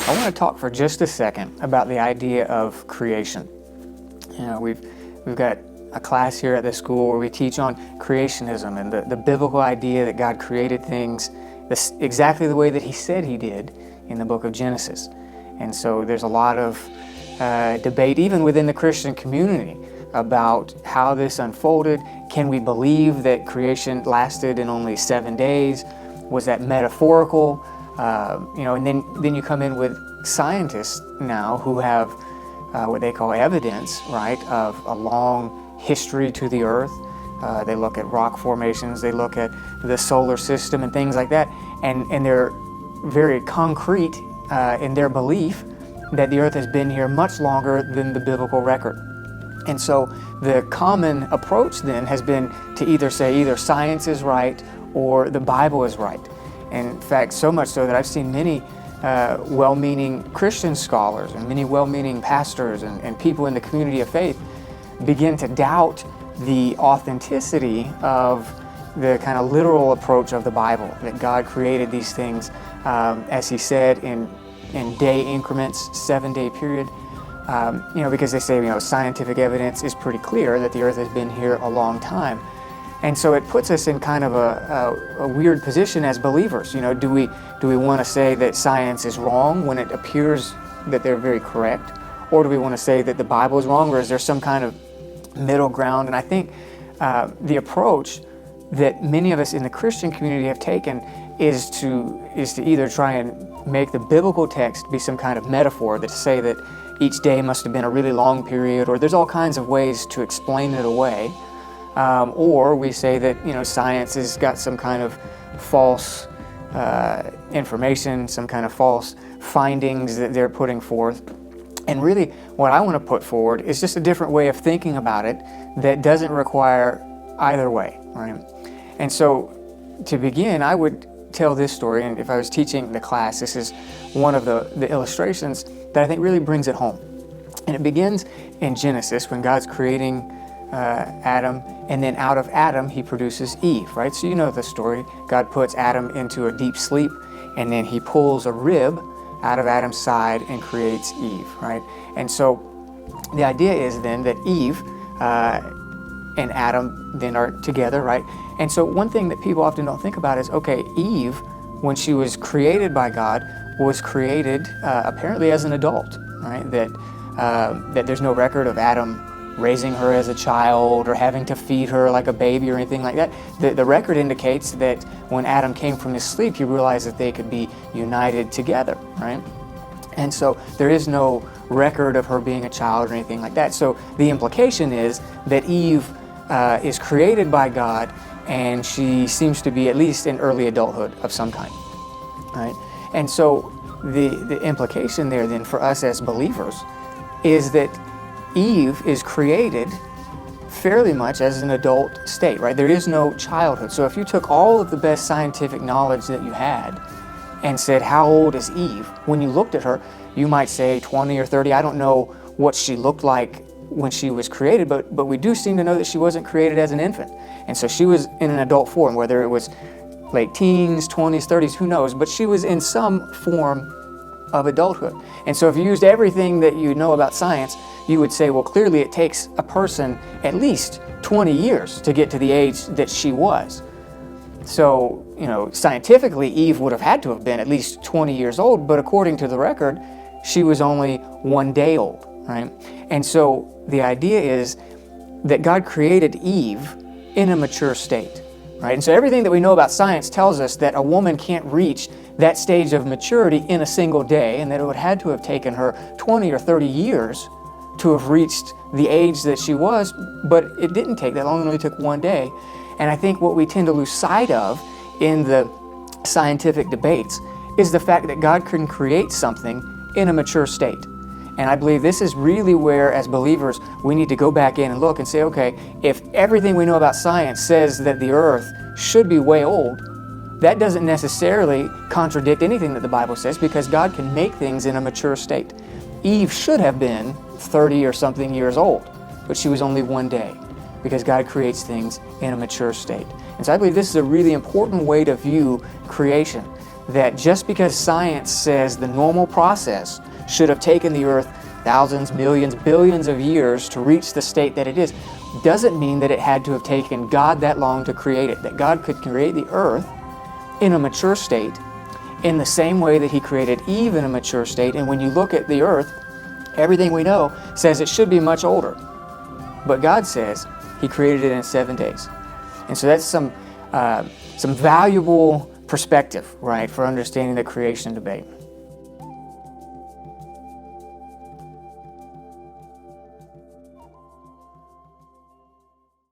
I want to talk for just a second about the idea of creation. You know, we've got a class here at the school where we teach on creationism and the biblical idea that God created things exactly the way that He said He did in the book of Genesis. And so there's a lot of debate even within the Christian community about how this unfolded. Can we believe that creation lasted in only 7 days? Was that metaphorical? And then you come in with scientists now who have what they call evidence, right, of a long history to the earth. They look at rock formations, they look at the solar system and things like that, and they're very concrete in their belief that the earth has been here much longer than the biblical record. And so the common approach then has been to either say either science is right or the Bible is right. In fact, so much so that I've seen many well-meaning Christian scholars and many well-meaning pastors and people in the community of faith begin to doubt the authenticity of the kind of literal approach of the Bible, that God created these things, as He said, in day increments, 7-day period. Because they say, scientific evidence is pretty clear that the earth has been here a long time. And so it puts us in kind of a weird position as believers. Do we want to say that science is wrong when it appears that they're very correct? Or do we want to say that the Bible is wrong, or is there some kind of middle ground? And I think the approach that many of us in the Christian community have taken is to either try and make the biblical text be some kind of metaphor, that to say that each day must have been a really long period, or there's all kinds of ways to explain it away. Or we say that science has got some kind of false information, some kind of false findings that they're putting forth. And really what I want to put forward is just a different way of thinking about it that doesn't require either way, right? And so to begin, I would tell this story, and if I was teaching the class, this is one of the illustrations that I think really brings it home. And it begins in Genesis when God's creating Adam, and then out of Adam He produces Eve, right? So you know the story. God puts Adam into a deep sleep, and then He pulls a rib out of Adam's side and creates Eve, right? And so the idea is then that Eve and Adam then are together, right? And so one thing that people often don't think about is, okay, Eve, when she was created by God, was created apparently as an adult, right? That there's no record of Adam raising her as a child or having to feed her like a baby or anything like that. The record indicates that when Adam came from his sleep, he realized that they could be united together, right? And so there is no record of her being a child or anything like that. So the implication is that Eve is created by God, and she seems to be at least in early adulthood of some kind, right? And so the implication there then for us as believers is that Eve is created fairly much as an adult state, right? There is no childhood. So if you took all of the best scientific knowledge that you had and said, how old is Eve? When you looked at her, you might say 20 or 30. I don't know what she looked like when she was created, but we do seem to know that she wasn't created as an infant. And so she was in an adult form, whether it was late teens, 20s, 30s, who knows, but she was in some form of adulthood. And so if you used everything that you know about science, you would say, well, clearly it takes a person at least 20 years to get to the age that she was. So, scientifically, Eve would have had to have been at least 20 years old, but according to the record, she was only 1 day old, right? And so the idea is that God created Eve in a mature state, right? And so everything that we know about science tells us that a woman can't reach that stage of maturity in a single day, and that it would have had to have taken her 20 or 30 years to have reached the age that she was, but it didn't take that long. It only took 1 day. And I think what we tend to lose sight of in the scientific debates is the fact that God can create something in a mature state. And I believe this is really where, as believers, we need to go back in and look and say, okay, if everything we know about science says that the earth should be way old, that doesn't necessarily contradict anything that the Bible says, because God can make things in a mature state. Eve should have been 30 or something years old, but she was only 1 day, because God creates things in a mature state. And so I believe this is a really important way to view creation, that just because science says the normal process should have taken the earth thousands, millions, billions of years to reach the state that it is, doesn't mean that it had to have taken God that long to create it. That God could create the earth in a mature state in the same way that He created Eve in a mature state. And when you look at the earth, everything we know says it should be much older. But God says He created it in 7 days. And so that's some valuable perspective, right, for understanding the creation debate.